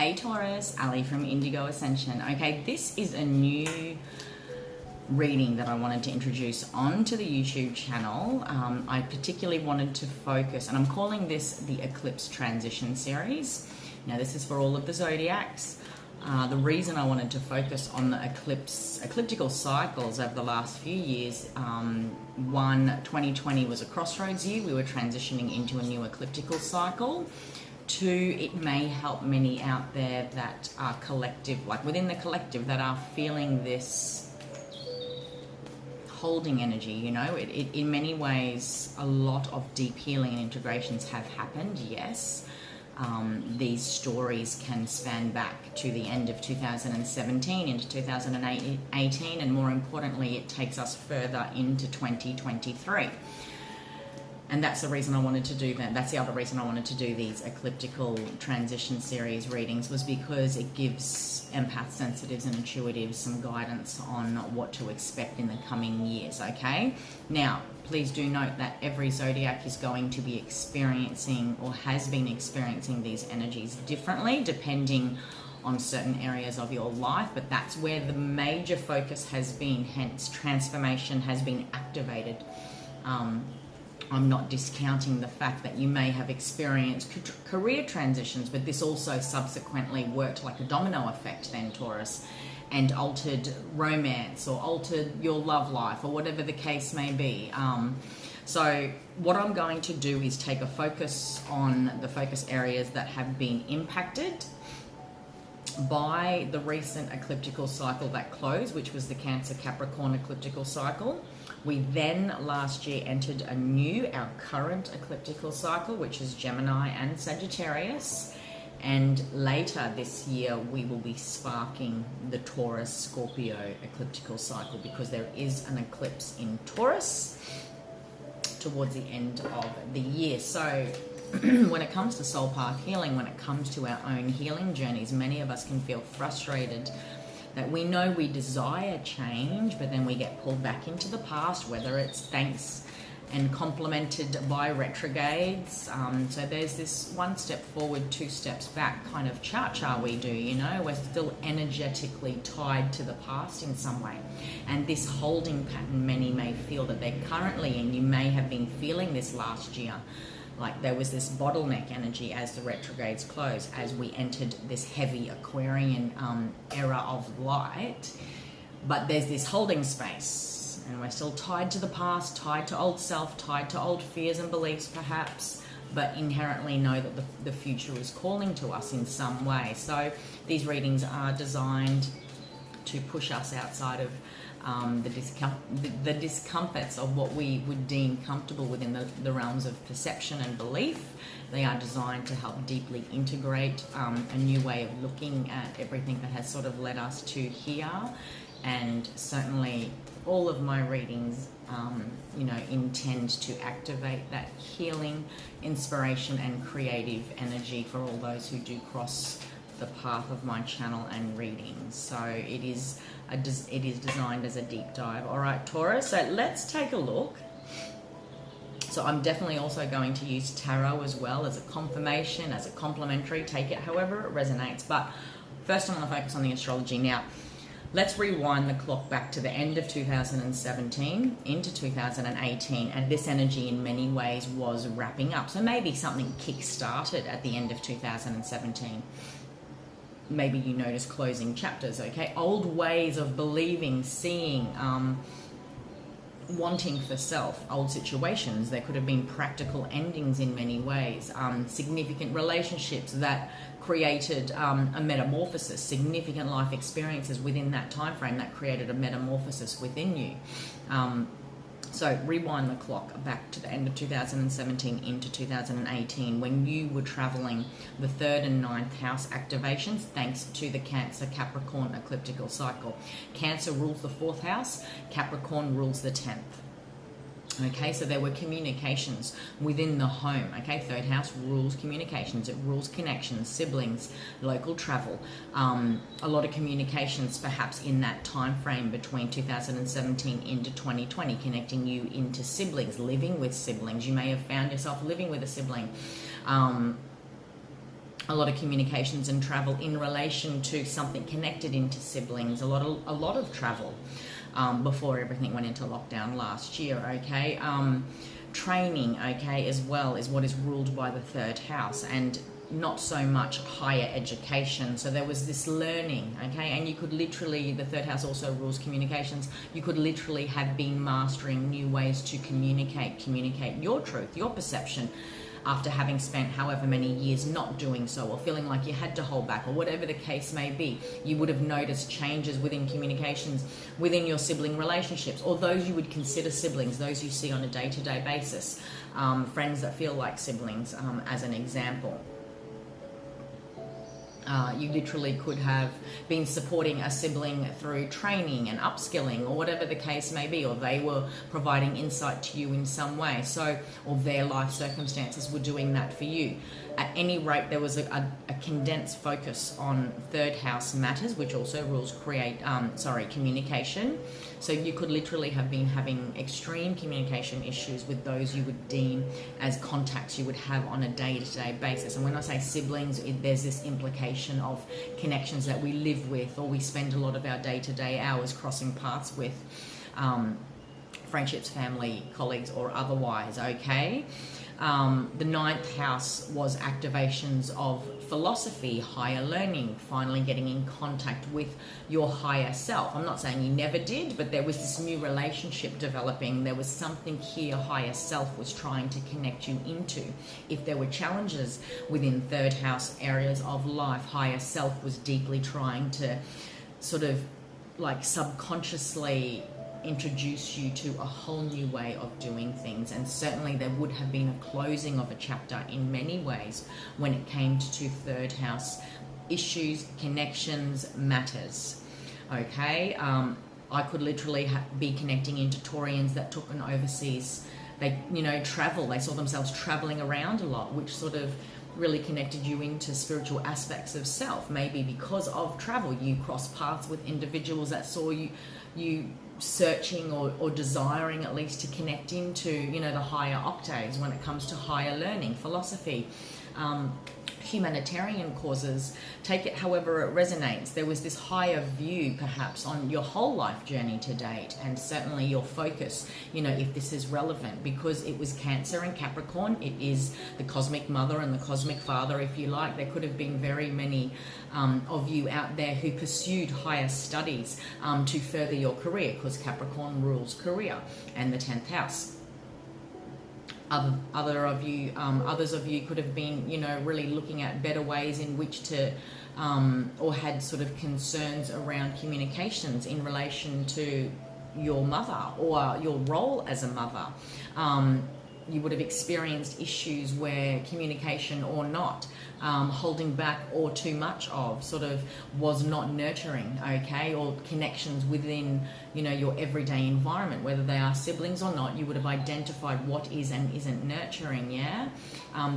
Hey Taurus, Ali from Indigo Ascension. Okay, this is a new reading that I wanted to introduce onto the YouTube channel. I particularly wanted to focus, and I'm calling this the Eclipse Transition Series. Now this is for all of the Zodiacs. The reason I wanted to focus on the ecliptical cycles over the last few years, 2020 was a crossroads year. We were transitioning into a new ecliptical cycle. 2, it may help many out there that are collective, like within the collective, that are feeling this holding energy, you know. In many ways, a lot of deep healing and integrations have happened, yes. These stories can span back to the end of 2017 into 2018, and more importantly, it takes us further into 2023. And that's the reason I wanted to do that. That's the other reason I wanted to do these ecliptical transition series readings, was because it gives empath sensitives and intuitives some guidance on what to expect in the coming years, okay? Now, please do note that every zodiac is going to be experiencing or has been experiencing these energies differently depending on certain areas of your life, but that's where the major focus has been, hence transformation has been activated. I'm not discounting the fact that you may have experienced career transitions, but this also subsequently worked like a domino effect then, Taurus, and altered romance or altered your love life or whatever the case may be. So what I'm going to do is take a focus on the focus areas that have been impacted by the recent ecliptical cycle that closed, which was the Cancer Capricorn ecliptical cycle. We then last year entered our current ecliptical cycle, which is Gemini and Sagittarius. And later this year, we will be sparking the Taurus Scorpio ecliptical cycle, because there is an eclipse in Taurus towards the end of the year. So when it comes to soul path healing, when it comes to our own healing journeys, many of us can feel frustrated that we know we desire change, but then we get pulled back into the past, whether it's thanks and complemented by retrogrades. So there's this 1 step forward, 2 steps back kind of cha-cha we do, you know. We're still energetically tied to the past in some way. And this holding pattern many may feel that they're currently in. You may have been feeling this last year. Like there was this bottleneck energy as the retrogrades closed, as we entered this heavy Aquarian era of light. But there's this holding space, and we're still tied to the past, tied to old self, tied to old fears and beliefs perhaps, but inherently know that the future is calling to us in some way. So these readings are designed to push us outside of the discomforts of what we would deem comfortable within the realms of perception and belief. They are designed to help deeply integrate a new way of looking at everything that has sort of led us to here. And certainly all of my readings, you know, intend to activate that healing, inspiration and creative energy for all those who do cross the path of my channel and readings. So it is designed as a deep dive. All right, Taurus, so let's take a look. So I'm definitely also going to use tarot as well as a confirmation, as a complementary, take it however it resonates. But first I'm going to focus on the astrology. Now, let's rewind the clock back to the end of 2017 into 2018, and this energy in many ways was wrapping up. So maybe something kick-started at the end of 2017. Maybe you notice closing chapters, okay? Old ways of believing, seeing, wanting for self, old situations. There could have been practical endings in many ways, significant relationships that created a metamorphosis, significant life experiences within that time frame that created a metamorphosis within you. So rewind the clock back to the end of 2017 into 2018, when you were traveling the 3rd and 9th house activations thanks to the Cancer Capricorn ecliptical cycle. Cancer rules the 4th house, Capricorn rules the 10th. Okay, so there were communications within the home. Okay, 3rd house rules communications. It rules connections, siblings, local travel. A lot of communications perhaps in that time frame between 2017 into 2020, connecting you into siblings, living with siblings. You may have found yourself living with a sibling. a lot of communications and travel in relation to something connected into siblings, a lot of travel before everything went into lockdown last year, okay? Training, okay, as well, is what is ruled by the third house, and not so much higher education. So there was this learning, okay, and you could literally, the third house also rules communications, you could literally have been mastering new ways to communicate your truth, your perception, after having spent however many years not doing so, or feeling like you had to hold back, or whatever the case may be. You would have noticed changes within communications, within your sibling relationships, or those you would consider siblings, those you see on a day-to-day basis, friends that feel like siblings, as an example. You literally could have been supporting a sibling through training and upskilling, or whatever the case may be, or they were providing insight to you in some way, so, or their life circumstances were doing that for you. At any rate, there was a condensed focus on third house matters, which also rules communication. So you could literally have been having extreme communication issues with those you would deem as contacts you would have on a day-to-day basis. And when I say siblings, there's this implication of connections that we live with, or we spend a lot of our day-to-day hours crossing paths with, friendships, family, colleagues, or otherwise, okay? The ninth house was activations of philosophy, higher learning, finally getting in contact with your higher self. I'm not saying you never did, but there was this new relationship developing. There was something here higher self was trying to connect you into. If there were challenges within third house areas of life, higher self was deeply trying to sort of like subconsciously introduce you to a whole new way of doing things. And certainly there would have been a closing of a chapter in many ways when it came to third house issues, connections, matters, okay? I could literally be connecting into Taurians that took an overseas, travel, they saw themselves traveling around a lot, which sort of really connected you into spiritual aspects of self. Maybe because of travel you crossed paths with individuals that saw you searching or desiring at least to connect into the higher octaves when it comes to higher learning, philosophy, humanitarian causes. Take it however it resonates. There was this higher view perhaps on your whole life journey to date, and certainly your focus, if this is relevant, because it was Cancer and Capricorn. It is the cosmic mother and the cosmic father, if you like. There could have been very many of you out there who pursued higher studies to further your career, because Capricorn rules career and the 10th house. Others of you could have been, really looking at better ways in which to, or had sort of concerns around communications in relation to your mother or your role as a mother. You would have experienced issues where communication or not, holding back or too much of, sort of was not nurturing, okay, or connections within, your everyday environment, whether they are siblings or not. You would have identified what is and isn't nurturing, yeah?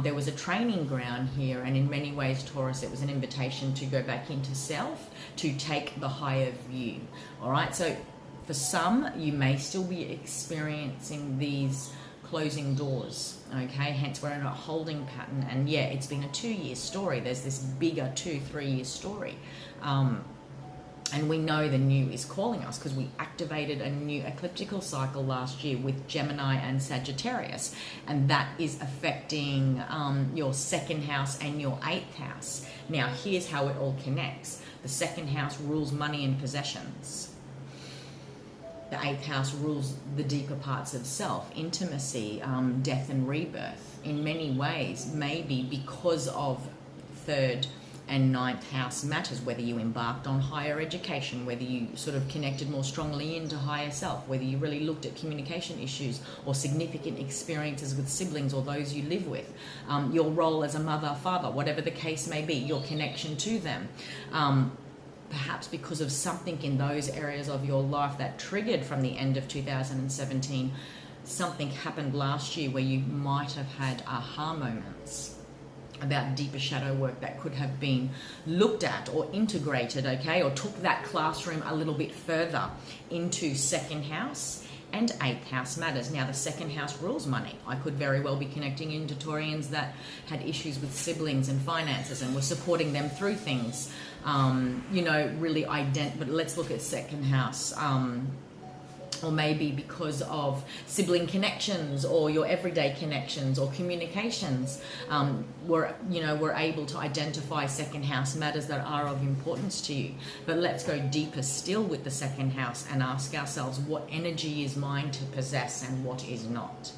There was a training ground here, and in many ways, Taurus, it was an invitation to go back into self, to take the higher view, all right? So for some, you may still be experiencing these closing doors, okay, hence we're in a holding pattern. And yeah, it's been a 2-year story. There's this bigger 2-3 year story, and we know the new is calling us, because we activated a new ecliptical cycle last year with Gemini and Sagittarius, and that is affecting your 2nd house and your 8th house. Now here's how it all connects. The 2nd house rules money and possessions. The 8th house rules the deeper parts of self, intimacy, death and rebirth. In many ways, maybe because of 3rd and 9th house matters, whether you embarked on higher education, whether you sort of connected more strongly into higher self, whether you really looked at communication issues or significant experiences with siblings or those you live with, your role as a mother, father, whatever the case may be, your connection to them. Perhaps because of something in those areas of your life that triggered from the end of 2017, something happened last year where you might have had aha moments about deeper shadow work that could have been looked at or integrated, okay, or took that classroom a little bit further into 2nd house and 8th house matters. Now, the 2nd house rules money. I could very well be connecting into Taurians that had issues with siblings and finances and were supporting them through things. You know, really but let's look at 2nd house. Or maybe because of sibling connections or your everyday connections or communications, we're able to identify 2nd house matters that are of importance to you. But let's go deeper still with the 2nd house and ask ourselves what energy is mine to possess and what is not.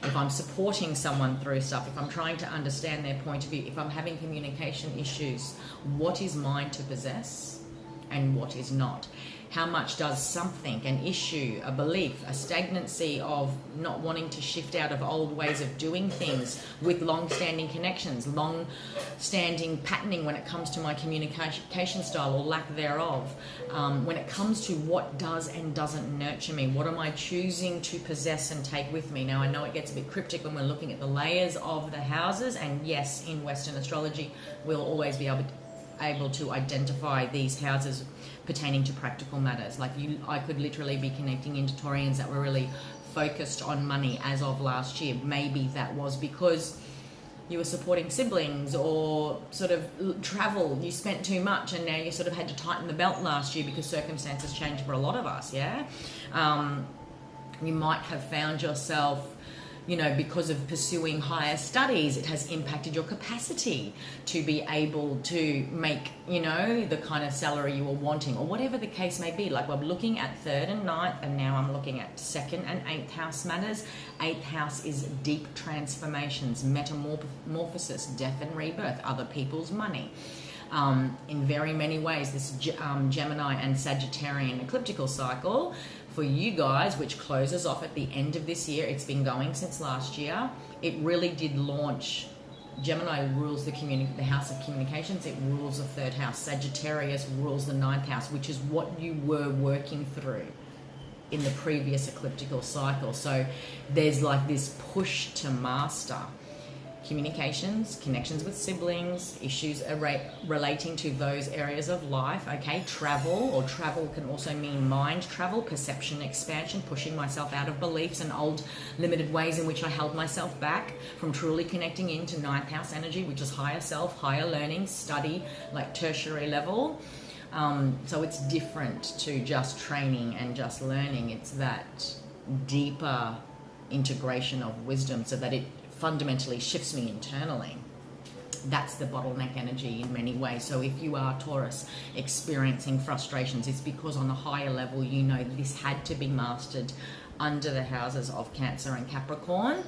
If I'm supporting someone through stuff, if I'm trying to understand their point of view, if I'm having communication issues, what is mine to possess and what is not? How much does something, an issue, a belief, a stagnancy of not wanting to shift out of old ways of doing things with long-standing connections, long-standing patterning when it comes to my communication style or lack thereof, when it comes to what does and doesn't nurture me, what am I choosing to possess and take with me? Now, I know it gets a bit cryptic when we're looking at the layers of the houses, and yes, in Western astrology, we'll always be able to identify these houses pertaining to practical matters. Like I could literally be connecting into Taurians that were really focused on money as of last year. Maybe that was because you were supporting siblings or sort of travel. You spent too much and now you sort of had to tighten the belt last year because circumstances changed for a lot of us, yeah? You might have found yourself, you know, because of pursuing higher studies, it has impacted your capacity to be able to make, you know, the kind of salary you were wanting, or whatever the case may be. Like, we're looking at 3rd and 9th, and now I'm looking at 2nd and 8th house matters. 8th house is deep transformations, metamorphosis, death and rebirth, other people's money. In very many ways, this Gemini and Sagittarian ecliptical cycle for you guys, which closes off at the end of this year, it's been going since last year. It really did launch. Gemini rules the house of communications. It rules the 3rd house. Sagittarius rules the 9th house, which is what you were working through in the previous ecliptical cycle. So there's like this push to master communications, connections with siblings, issues relating to those areas of life, okay? Travel, or travel can also mean mind travel, perception expansion, pushing myself out of beliefs and old limited ways in which I held myself back from truly connecting into 9th house energy, which is higher self, higher learning, study, like tertiary level. So it's different to just training and just learning. It's that deeper integration of wisdom so that it fundamentally shifts me internally. That's the bottleneck energy in many ways. So if you are Taurus experiencing frustrations, it's because on a higher level, you know this had to be mastered under the houses of Cancer and Capricorn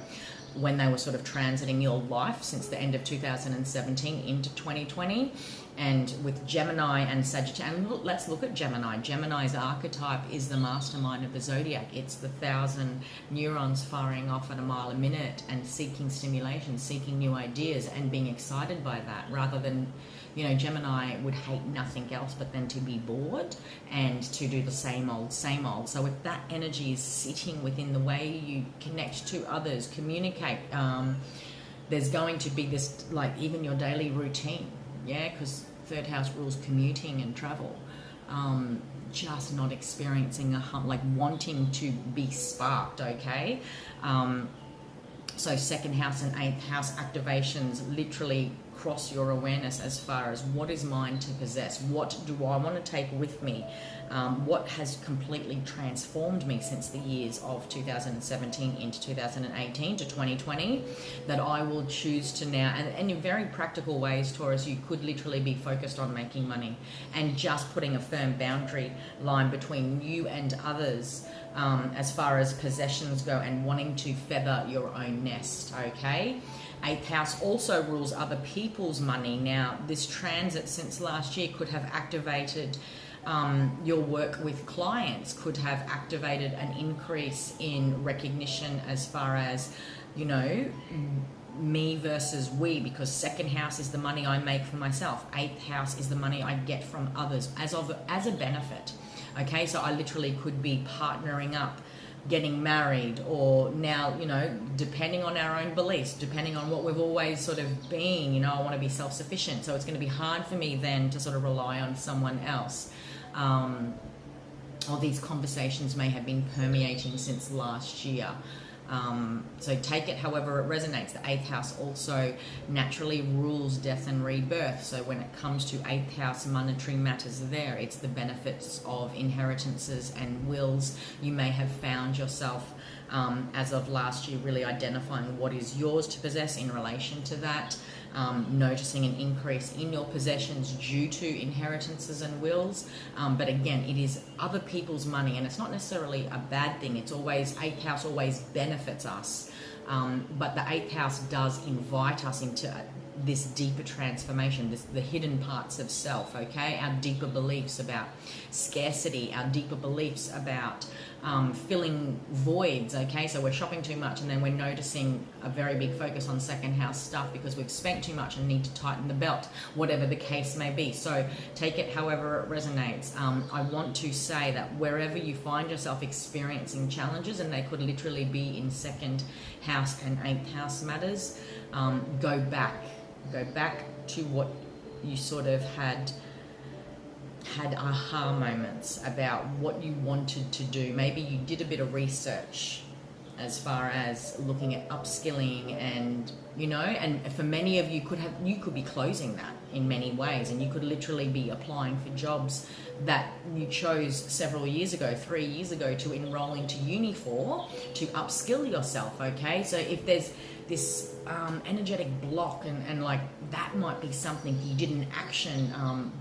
when they were sort of transiting your life since the end of 2017 into 2020. And with Gemini and Sagittarius, and let's look at Gemini. Gemini's archetype is the mastermind of the Zodiac. It's the 1,000 neurons firing off at a mile a minute and seeking stimulation, seeking new ideas and being excited by that, rather than, you know, Gemini would hate nothing else but then to be bored and to do the same old, same old. So if that energy is sitting within the way you connect to others, communicate, there's going to be this, like, even your daily routine, yeah, because 3rd house rules commuting and travel, just not experiencing a hump, like wanting to be sparked, okay? So 2nd house and 8th house activations literally cross your awareness as far as what is mine to possess, what do I want to take with me, what has completely transformed me since the years of 2017 into 2018 to 2020 that I will choose to now, and in very practical ways, Taurus, you could literally be focused on making money and just putting a firm boundary line between you and others as far as possessions go and wanting to feather your own nest, okay? 8th house also rules other people's money. Now, this transit since last year could have activated your work with clients, could have activated an increase in recognition as far as, you know, me versus we, because 2nd house is the money I make for myself. 8th house is the money I get from others as a benefit. Okay, so I literally could be partnering up, getting married, or now, you know, depending on our own beliefs, depending on what we've always sort of been, you know, I want to be self-sufficient. So it's going to be hard for me then to sort of rely on someone else. or these conversations may have been permeating since last year. So take it however it resonates. The 8th house also naturally rules death and rebirth. So when it comes to 8th house monetary matters there, it's the benefits of inheritances and wills. You may have found yourself, as of last year, really identifying what is yours to possess in relation to that. Noticing an increase in your possessions due to inheritances and wills, but again, it is other people's money, and it's not necessarily a bad thing. It's always, 8th house always benefits us, but the 8th house does invite us into this deeper transformation, the hidden parts of self, okay? Our deeper beliefs about scarcity, our deeper beliefs about filling voids, okay? So we're shopping too much, and then we're noticing a very big focus on second house stuff because we've spent too much and need to tighten the belt, whatever the case may be. So take it however it resonates. I want to say that wherever you find yourself experiencing challenges, and they could literally be in second house and 8th house matters, go back to what you sort of had aha moments about what you wanted to do. Maybe you did a bit of research as far as looking at upskilling, and and for many of you could be closing that in many ways, and you could literally be applying for jobs that you chose several years ago, 3 years ago, to enroll into uni for, to upskill yourself, okay? So if there's this energetic block, and like that might be something you didn't action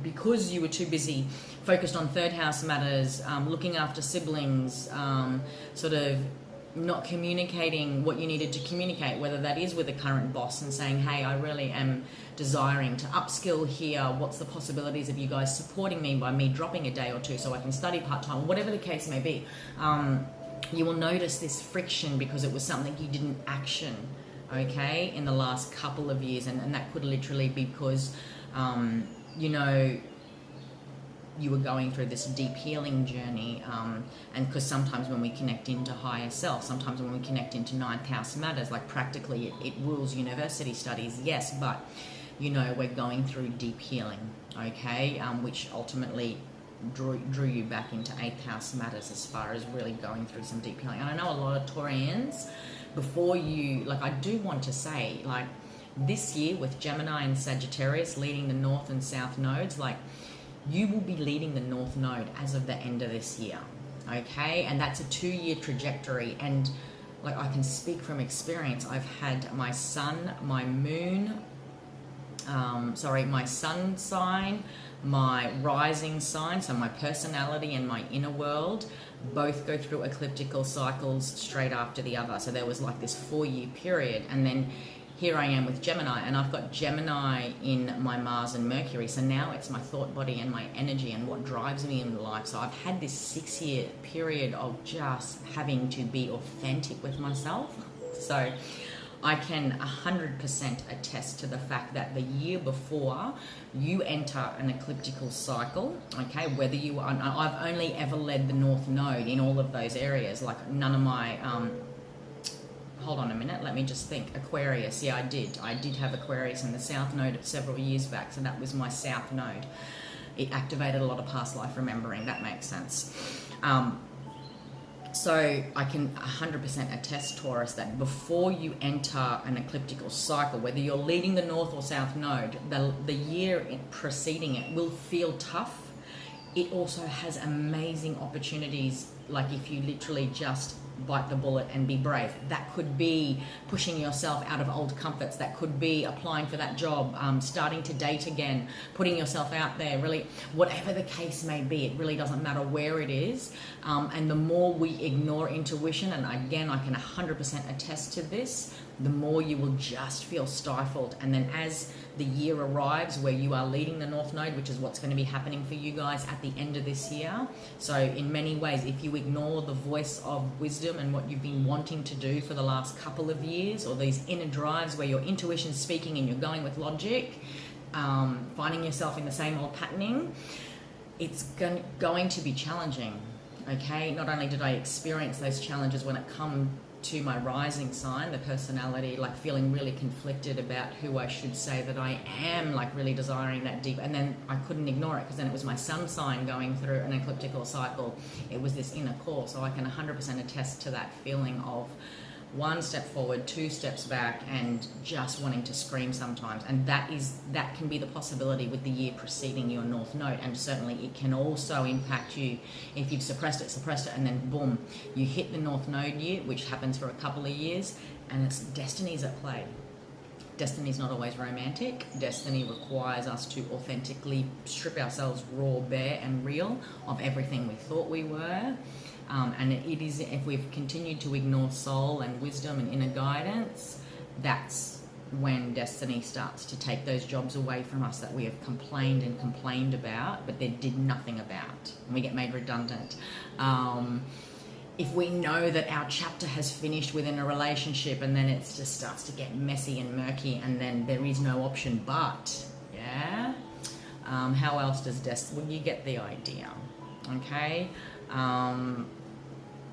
because you were too busy focused on 3rd house matters, looking after siblings, sort of not communicating what you needed to communicate, whether that is with a current boss and saying, hey, I really am desiring to upskill here. What's the possibilities of you guys supporting me by me dropping a day or two so I can study part-time, whatever the case may be. You will notice this friction because it was something you didn't action, okay, in the last couple of years, and that could literally be because you were going through this deep healing journey, and because sometimes when we connect into higher self, sometimes when we connect into 9th house matters, like practically it rules university studies, yes, but we're going through deep healing, okay, which ultimately drew you back into 8th house matters as far as really going through some deep healing. And I know a lot of Taurians, before you, like, I do want to say, like, this year with Gemini and Sagittarius leading the North and South nodes, like, you will be leading the North node as of the end of this year, okay? And that's a 2-year trajectory. And like, I can speak from experience. I've had my sun, my moon, my sun sign, my rising sign, so my personality and my inner world, both go through ecliptical cycles straight after the other. So there was like this 4-year period, and then here I am with Gemini, and I've got Gemini in my Mars and Mercury. So now it's my thought body and my energy and what drives me in life. So I've had this 6-year period of just having to be authentic with myself. So I can 100% attest to the fact that the year before you enter an ecliptical cycle, okay, whether you are, I've only ever led the North node in all of those areas, like none of my, hold on a minute, let me just think. Aquarius, yeah, I did have Aquarius in the South node several years back, so that was my South node. It activated a lot of past life remembering, that makes sense. So I can 100% attest, Taurus, that before you enter an ecliptical cycle, whether you're leading the North or South node, the year preceding it will feel tough. It also has amazing opportunities, like if you literally just bite the bullet and be brave. That could be pushing yourself out of old comforts. That could be applying for that job, starting to date again, putting yourself out there, really, whatever the case may be. It really doesn't matter where it is. And the more we ignore intuition, and again, I can 100% attest to this, the more you will just feel stifled. And then as the year arrives where you are leading the North node, which is what's going to be happening for you guys at the end of this year. So in many ways, if you ignore the voice of wisdom and what you've been wanting to do for the last couple of years, or these inner drives where your intuition's speaking and you're going with logic, finding yourself in the same old patterning, it's going to be challenging. Okay, not only did I experience those challenges when it to my rising sign, the personality, like feeling really conflicted about who I should say that I am, like really desiring that deep, and then I couldn't ignore it because then it was my sun sign going through an ecliptical cycle. It was this inner core, so I can 100% attest to that feeling of one step forward, two steps back, and just wanting to scream sometimes. And that can be the possibility with the year preceding your North Node, and certainly it can also impact you if you've suppressed it, and then boom, you hit the North Node year, which happens for a couple of years, and it's destiny's at play. Destiny's not always romantic. Destiny requires us to authentically strip ourselves raw, bare, and real of everything we thought we were. And it is, if we've continued to ignore soul and wisdom and inner guidance, that's when destiny starts to take those jobs away from us that we have complained and complained about, but they did nothing about, and we get made redundant. If we know that our chapter has finished within a relationship, and then it just starts to get messy and murky, and then there is no option but, yeah? How else does destiny, well, you get the idea, okay?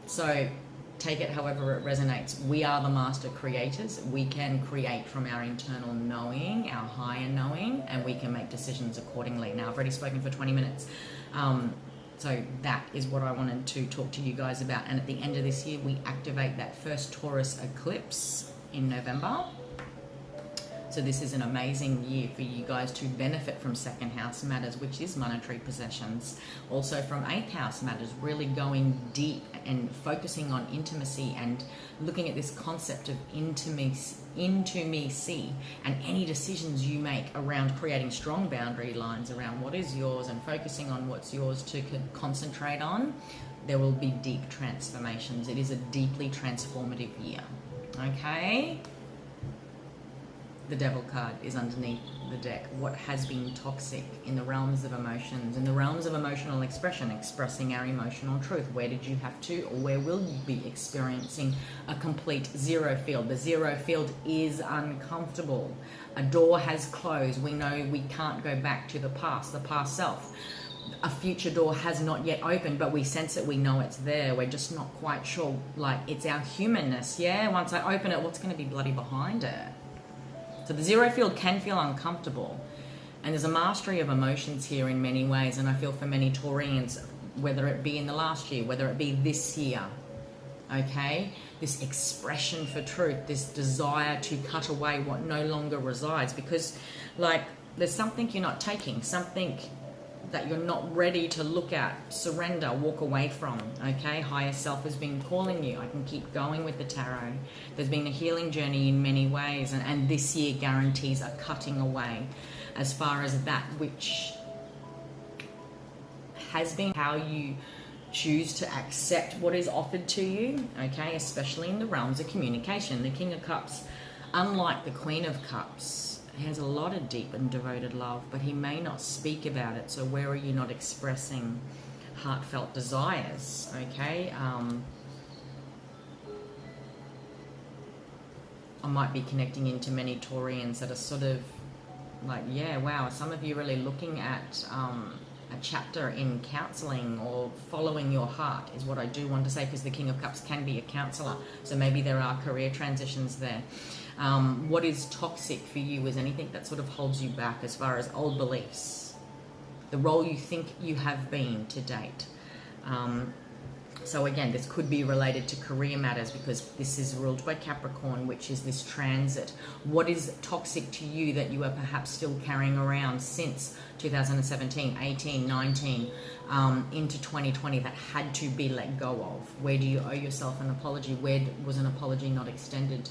So take it however it resonates. We are the master creators. We can create from our internal knowing, our higher knowing, and we can make decisions accordingly. Now, I've already spoken for 20 minutes. So that is what I wanted to talk to you guys about. And at the end of this year, we activate that first Taurus eclipse in November. So this is an amazing year for you guys to benefit from second house matters, which is monetary possessions. Also from eighth house matters, really going deep and focusing on intimacy and looking at this concept of intimacy and any decisions you make around creating strong boundary lines around what is yours and focusing on what's yours to concentrate on. There will be deep transformations. It is a deeply transformative year. Okay? The Devil card is underneath the deck. What has been toxic in the realms of emotions, in the realms of emotional expression, expressing our emotional truth? Where did you have to, or where will you be experiencing a complete zero field? The zero field is uncomfortable. A door has closed. We know we can't go back to the past self. A future door has not yet opened, but we sense it, we know it's there. We're just not quite sure, like, it's our humanness, yeah? Once I open it, what's going to be bloody behind it? So the zero field can feel uncomfortable, and there's a mastery of emotions here in many ways, and I feel for many Taurians, whether it be in the last year, whether it be this year, okay, this expression for truth, this desire to cut away what no longer resides, because like there's something you're not taking, something that you're not ready to look at, surrender, walk away from, okay? Higher self has been calling you. I can keep going with the tarot. There's been a healing journey in many ways, and this year guarantees a cutting away as far as that which has been how you choose to accept what is offered to you, okay? Especially in the realms of communication. The King of Cups, unlike the Queen of Cups, he has a lot of deep and devoted love, but he may not speak about it. So where are you not expressing heartfelt desires? Okay. I might be connecting into many Taurians that are sort of like, yeah, wow, some of you really looking at a chapter in counseling or following your heart is what I do want to say, because the King of Cups can be a counselor. So maybe there are career transitions there. What is toxic for you is anything that sort of holds you back as far as old beliefs, the role you think you have been to date. So again, this could be related to career matters, because this is ruled by Capricorn, which is this transit. What is toxic to you that you are perhaps still carrying around since 2017, 18, 19, into 2020 that had to be let go of? Where do you owe yourself an apology? Where was an apology not extended?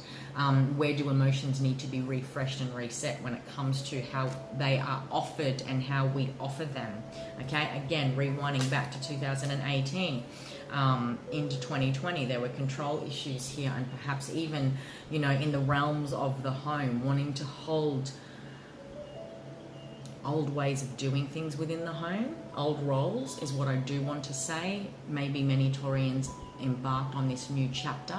Where do emotions need to be refreshed and reset when it comes to how they are offered and how we offer them? Okay, again, rewinding back to 2018. Into 2020, there were control issues here, and perhaps even, you know, in the realms of the home, wanting to hold old ways of doing things within the home, old roles is what I do want to say. Maybe many Taurians embarked on this new chapter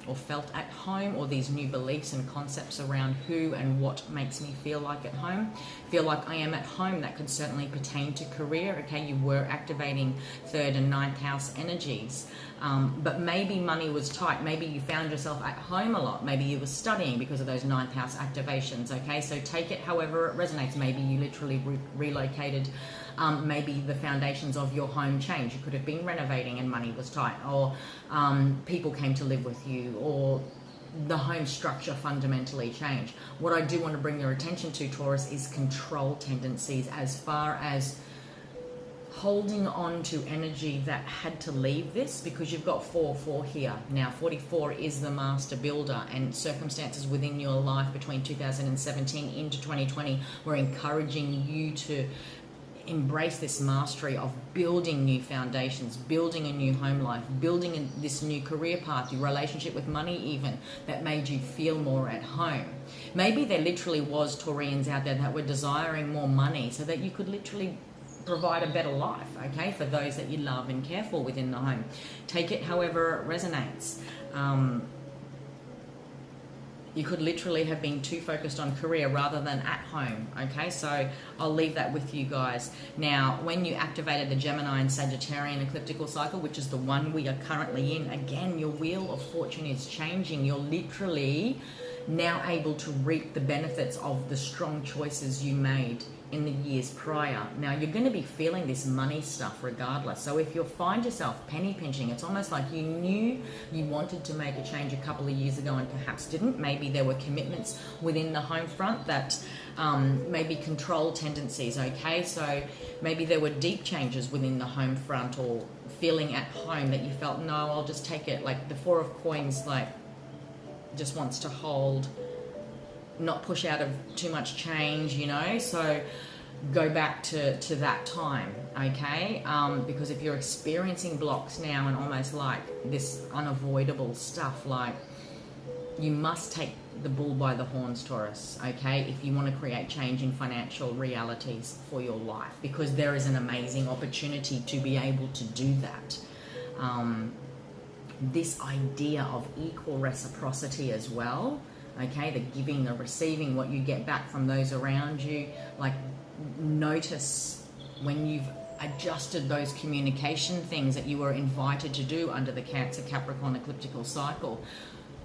or felt at home, or these new beliefs and concepts around who and what makes me feel like at home. Feel like I am at home, that could certainly pertain to career. Okay, you were activating 3rd and 9th house energies, but maybe money was tight. Maybe you found yourself at home a lot. Maybe you were studying because of those 9th house activations. Okay, so take it however it resonates. Maybe you literally relocated. Maybe the foundations of your home changed. You could have been renovating and money was tight, or people came to live with you, or the home structure fundamentally changed. What I do want to bring your attention to, Taurus, is control tendencies, as far as holding on to energy that had to leave this, because you've got 4-4 here. Now 44 is the master builder, and circumstances within your life between 2017 into 2020 were encouraging you to embrace this mastery of building new foundations, building a new home life, building this new career path, your relationship with money even, that made you feel more at home. Maybe there literally was Taurians out there that were desiring more money so that you could literally provide a better life, okay, for those that you love and care for within the home. Take it however it resonates. You could literally have been too focused on career rather than at home, okay? So I'll leave that with you guys. Now, when you activated the Gemini and Sagittarian ecliptical cycle, which is the one we are currently in, again, your wheel of fortune is changing. You're literally now able to reap the benefits of the strong choices you made in the years prior. Now, you're going to be feeling this money stuff regardless. So if you find yourself penny pinching, it's almost like you knew you wanted to make a change a couple of years ago and perhaps didn't. Maybe there were commitments within the home front that maybe control tendencies, okay? So maybe there were deep changes within the home front, or feeling at home that you felt, no, I'll just take it. Like the 4 of coins, like just wants to hold, not push out of too much change, you know. So go back to that time, okay? Because if you're experiencing blocks now and almost like this unavoidable stuff, like you must take the bull by the horns, Taurus, okay, if you want to create change in financial realities for your life, because there is an amazing opportunity to be able to do that. This idea of equal reciprocity as well, okay, the giving, the receiving, what you get back from those around you. Like, notice when you've adjusted those communication things that you were invited to do under the Cancer Capricorn ecliptical cycle,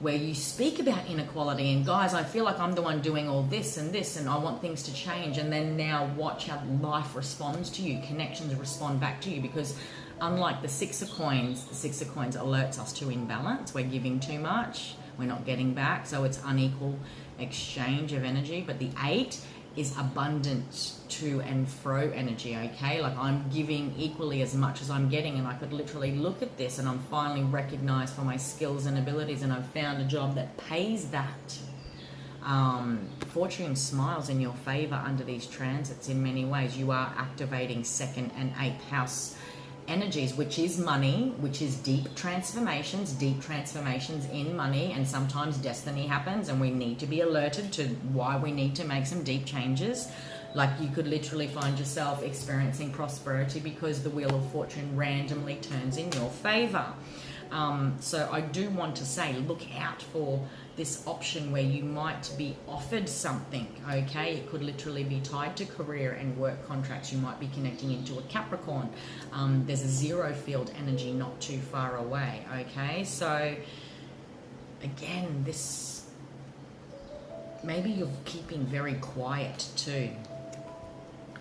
where you speak about inequality and, guys, I feel like I'm the one doing all this and I want things to change. And then now watch how life responds to you, connections respond back to you, because unlike the 6 of coins, the 6 of coins alerts us to imbalance. We're giving too much, we're not getting back, so it's unequal exchange of energy. But the 8 is abundant to and fro energy, okay? Like, I'm giving equally as much as I'm getting, and I could literally look at this and I'm finally recognized for my skills and abilities, and I've found a job that pays that. Fortune smiles in your favor under these transits in many ways. You are activating 2nd and 8th house energies, which is money, which is deep transformations in money, and sometimes destiny happens and we need to be alerted to why we need to make some deep changes. Like, you could literally find yourself experiencing prosperity because the wheel of fortune randomly turns in your favor. So I do want to say, look out for this option where you might be offered something, okay? It could literally be tied to career and work contracts. You might be connecting into a Capricorn. There's a 0 field energy not too far away, okay? So again, this, maybe you're keeping very quiet too,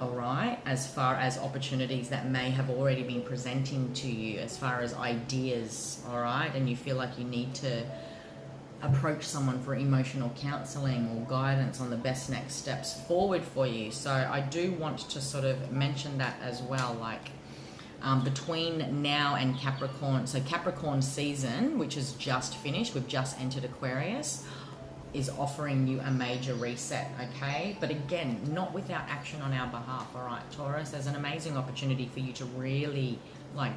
all right, as far as opportunities that may have already been presenting to you, as far as ideas, all right, and you feel like you need to approach someone for emotional counseling or guidance on the best next steps forward for you. So I do want to sort of mention that as well, like between now and Capricorn. So Capricorn season, which is just finished, we've just entered Aquarius, is offering you a major reset, okay? But again, not without action on our behalf, all right, Taurus? There's an amazing opportunity for you to really, like,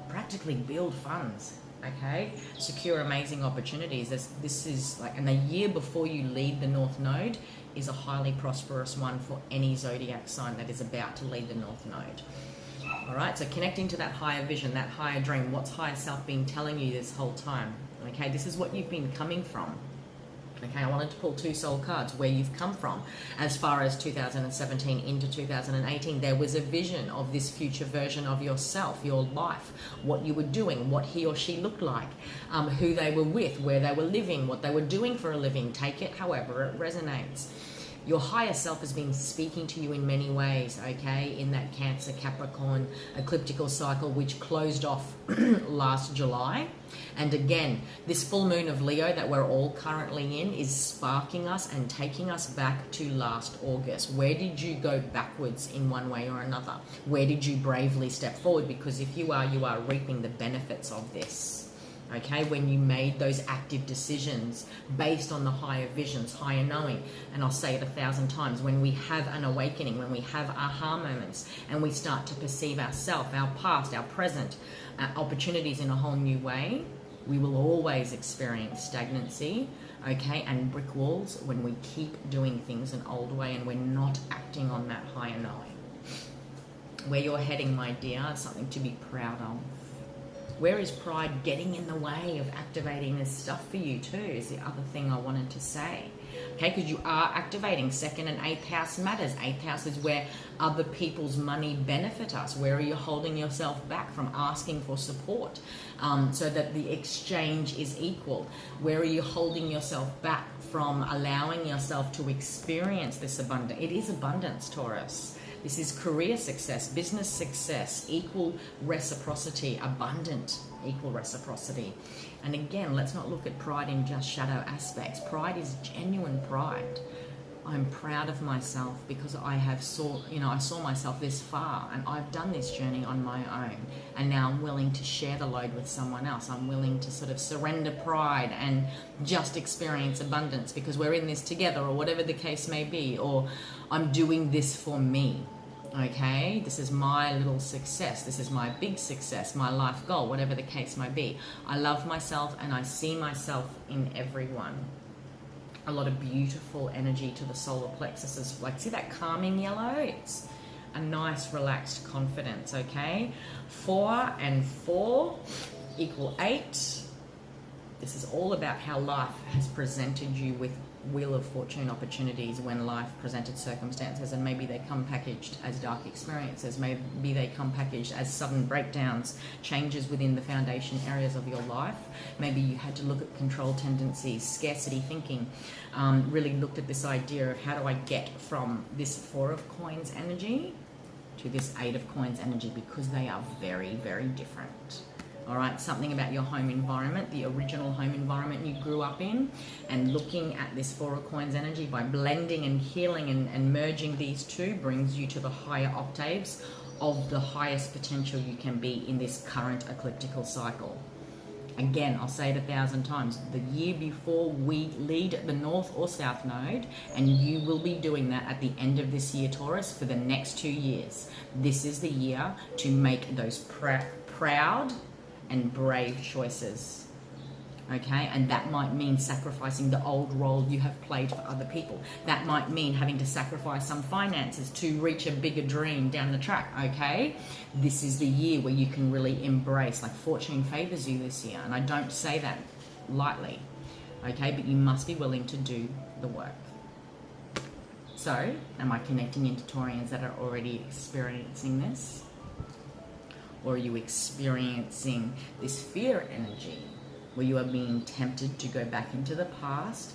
practically build funds, okay? Secure amazing opportunities. This is like, and the year before you lead the North Node is a highly prosperous one for any zodiac sign that is about to lead the North Node. All right, so connecting to that higher vision, that higher dream, what's higher self been telling you this whole time? Okay, this is what you've been coming from. Okay, I wanted to pull 2 soul cards where you've come from. As far as 2017 into 2018, there was a vision of this future version of yourself, your life, what you were doing, what he or she looked like, who they were with, where they were living, what they were doing for a living. Take it however it resonates. Your higher self has been speaking to you in many ways, okay, in that Cancer, Capricorn, ecliptical cycle, which closed off last July. And again, this full moon of Leo that we're all currently in is sparking us and taking us back to last August. Where did you go backwards in one way or another? Where did you bravely step forward? Because if you are reaping the benefits of this. Okay, when you made those active decisions based on the higher visions, higher knowing. And I'll say it 1,000 times, when we have an awakening, when we have aha moments, and we start to perceive ourselves, our past, our present, opportunities in a whole new way, we will always experience stagnancy, okay, and brick walls when we keep doing things an old way and we're not acting on that higher knowing. Where you're heading, my dear, is something to be proud of. Where is pride getting in the way of activating this stuff for you too, is the other thing I wanted to say. Okay, because you are activating 2nd and 8th house matters. 8th house is where other people's money benefit us. Where are you holding yourself back from asking for support so that the exchange is equal? Where are you holding yourself back from allowing yourself to experience this abundance? It is abundance, Taurus. This is career success, business success, equal reciprocity, abundant equal reciprocity. And again, let's not look at pride in just shadow aspects. Pride is genuine pride. I'm proud of myself because I saw myself this far, and I've done this journey on my own, and now I'm willing to share the load with someone else. I'm willing to sort of surrender pride and just experience abundance because we're in this together, or whatever the case may be, or I'm doing this for me. Okay, this is my little success, this is my big success, my life goal, whatever the case may be. I love myself and I see myself in everyone. A lot of beautiful energy to the solar plexuses. Like, see that calming yellow? It's a nice relaxed confidence. Okay, 4 and 4 equal 8. This is all about how life has presented you with Wheel of Fortune opportunities when life presented circumstances, and maybe they come packaged as dark experiences, maybe they come packaged as sudden breakdowns, changes within the foundation areas of your life. Maybe you had to look at control tendencies, scarcity thinking, really looked at this idea of how do I get from this 4 of coins energy to this 8 of coins energy, because they are very, very different. All right, something about your home environment, the original home environment you grew up in, and looking at this 4 of coins energy by blending and healing and merging these two brings you to the higher octaves of the highest potential you can be in this current ecliptical cycle. Again, I'll say it 1,000 times, the year before we lead the north or south node, and you will be doing that at the end of this year, Taurus, for the next 2 years. This is the year to make those proud and brave choices, okay? And that might mean sacrificing the old role you have played for other people. That might mean having to sacrifice some finances to reach a bigger dream down the track, okay? This is the year where you can really embrace, like, fortune favors you this year. And I don't say that lightly, okay? But you must be willing to do the work. So, am I connecting into Taurians that are already experiencing this? Or are you experiencing this fear energy where you are being tempted to go back into the past,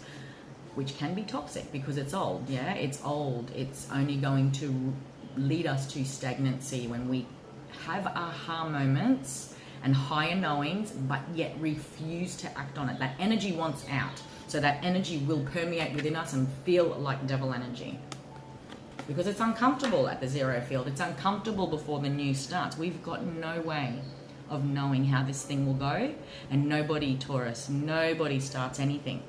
which can be toxic because it's old, yeah? It's old. It's only going to lead us to stagnancy when we have aha moments and higher knowings, but yet refuse to act on it. That energy wants out. So that energy will permeate within us and feel like devil energy. Because it's uncomfortable at the 0 field. It's uncomfortable before the new starts. We've got no way of knowing how this thing will go. And nobody, Taurus, nobody starts anything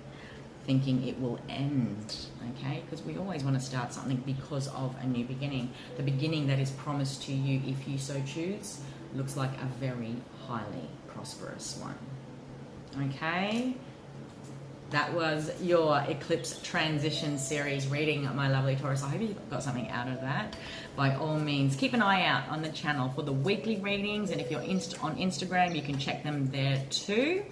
thinking it will end, okay? Because we always want to start something because of a new beginning. The beginning that is promised to you, if you so choose, looks like a very highly prosperous one, okay? That was your Eclipse Transition Series reading, my lovely Taurus. I hope you got something out of that. By all means, keep an eye out on the channel for the weekly readings, and if you're on Instagram, you can check them there too.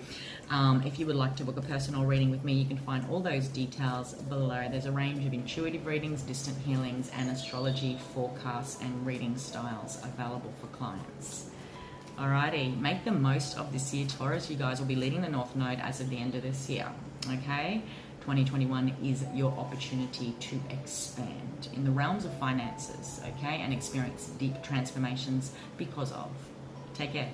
If you would like to book a personal reading with me, you can find all those details below. There's a range of intuitive readings, distant healings, and astrology forecasts and reading styles available for clients. Alrighty, make the most of this year, Taurus. You guys will be leading the North Node as of the end of this year, okay? 2021 is your opportunity to expand in the realms of finances, okay? And experience deep transformations because of. Take care.